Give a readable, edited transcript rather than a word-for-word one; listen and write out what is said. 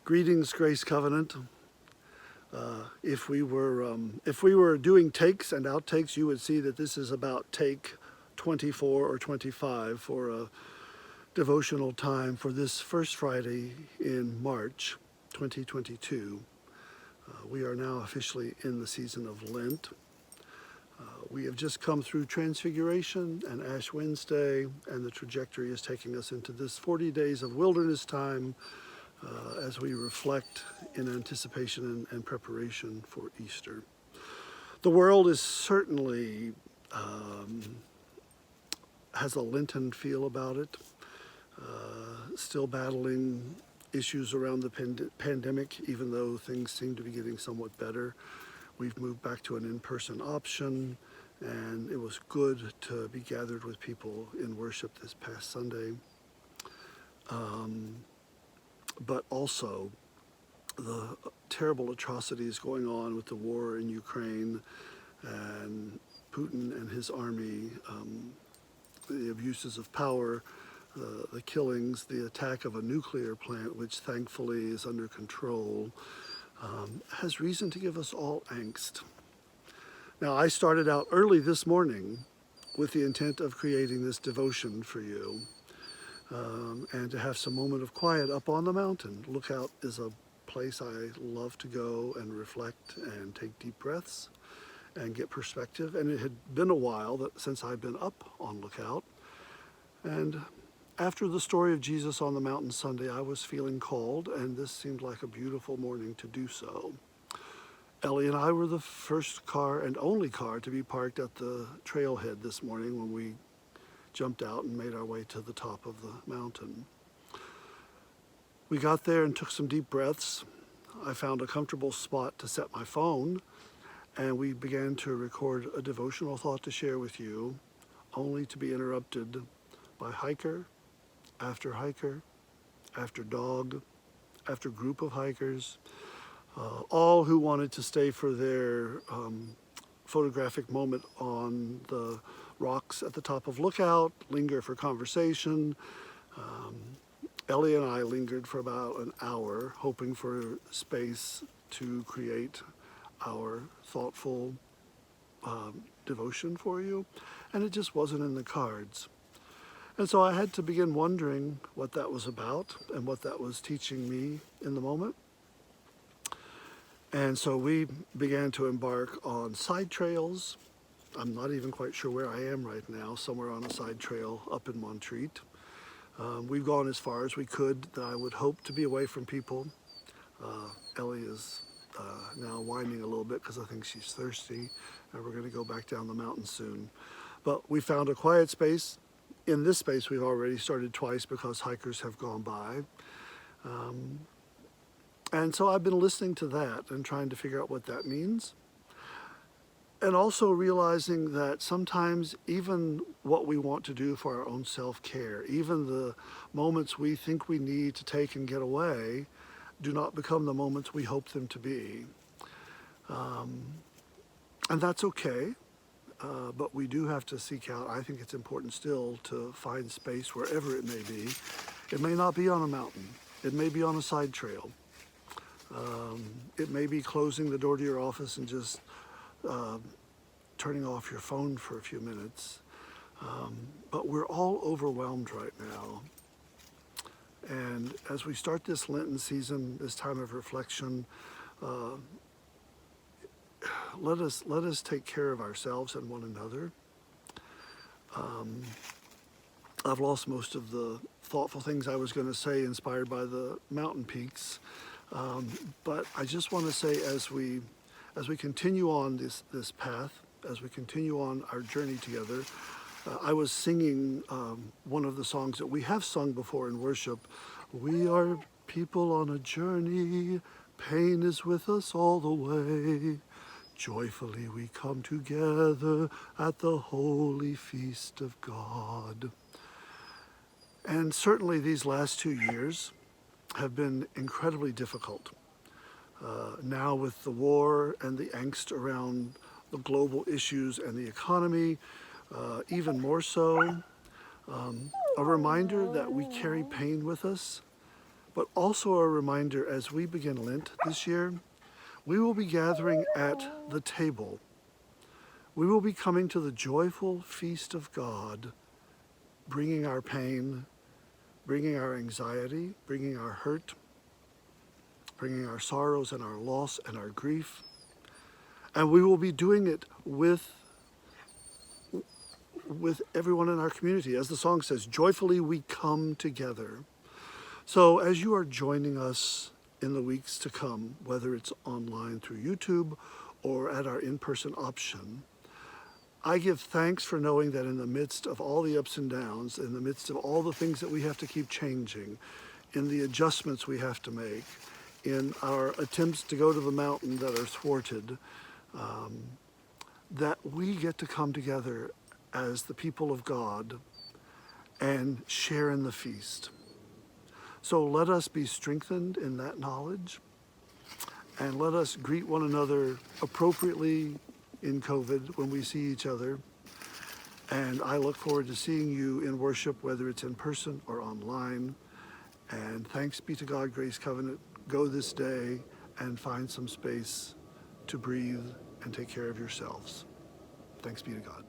Greetings, Grace Covenant. If we were doing takes and outtakes, you would see that this is about take 24 or 25 for a devotional time for this first Friday in March 2022. We are now officially in the season of Lent. We have just come through Transfiguration and Ash Wednesday, and the trajectory is taking us into this 40 days of wilderness time as we reflect in anticipation and preparation for Easter. The world is certainly has a Lenten feel about it, still battling issues around the pandemic, even though things seem to be getting somewhat better. We've moved back to an in-person option, and it was good to be gathered with people in worship this past Sunday. But also the terrible atrocities going on with the war in Ukraine and Putin and his army, the abuses of power, the killings, the attack of a nuclear plant, which thankfully is under control, has reason to give us all angst. Now, I started out early this morning with the intent of creating this devotion for you. And to have some moment of quiet up on the mountain. Lookout is a place I love to go and reflect and take deep breaths and get perspective. And it had been a while since I've been up on Lookout. And after the story of Jesus on the mountain Sunday, I was feeling called, and this seemed like a beautiful morning to do so. Ellie and I were the first car and only car to be parked at the trailhead this morning when we jumped out and made our way to the top of the mountain. We got there and took some deep breaths. I found a comfortable spot to set my phone, and we began to record a devotional thought to share with you, only to be interrupted by hiker after dog, after group of hikers, all who wanted to stay for their photographic moment on the rocks at the top of Lookout, linger for conversation. Ellie and I lingered for about an hour, hoping for space to create our thoughtful devotion for you, and it just wasn't in the cards. And so I had to begin wondering what that was about and what that was teaching me in the moment. And so we began to embark on side trails. I'm not even quite sure where I am right now, somewhere on a side trail up in Montreat. We've gone as far as we could. I would hope to be away from people. Ellie is now whining a little bit because I think she's thirsty, and we're going to go back down the mountain soon. But we found a quiet space. In this space, we've already started twice because hikers have gone by. And so I've been listening to that and trying to figure out what that means. And also realizing that sometimes even what we want to do for our own self-care, even the moments we think we need to take and get away, do not become the moments we hope them to be. And that's okay, but we do have to seek out, I think it's important still to find space wherever it may be. It may not be on a mountain. It may be on a side trail. It may be closing the door to your office and just turning off your phone for a few minutes. But we're all overwhelmed right now. And as we start this Lenten season, this time of reflection, let us take care of ourselves and one another. I've lost most of the thoughtful things I was going to say inspired by the mountain peaks. But I just want to say as we continue on this path, as we continue on our journey together, I was singing one of the songs that we have sung before in worship. We are people on a journey, pain is with us all the way. Joyfully we come together at the holy feast of God. And certainly these last 2 years have been incredibly difficult. Now with the war and the angst around the global issues and the economy, even more so, a reminder that we carry pain with us, but also a reminder as we begin Lent this year, we will be gathering at the table. We will be coming to the joyful feast of God, bringing our pain, bringing our anxiety, bringing our hurt, bringing our sorrows and our loss and our grief. And we will be doing it with everyone in our community. As the song says, joyfully we come together. So as you are joining us in the weeks to come, whether it's online through YouTube or at our in-person option, I give thanks for knowing that in the midst of all the ups and downs, in the midst of all the things that we have to keep changing, in the adjustments we have to make, in our attempts to go to the mountain that are thwarted, that we get to come together as the people of God and share in the feast. So let us be strengthened in that knowledge, and let us greet one another appropriately in COVID when we see each other. And I look forward to seeing you in worship, whether it's in person or online. And thanks be to God, Grace Covenant. Go this day and find some space to breathe and take care of yourselves. Thanks be to God.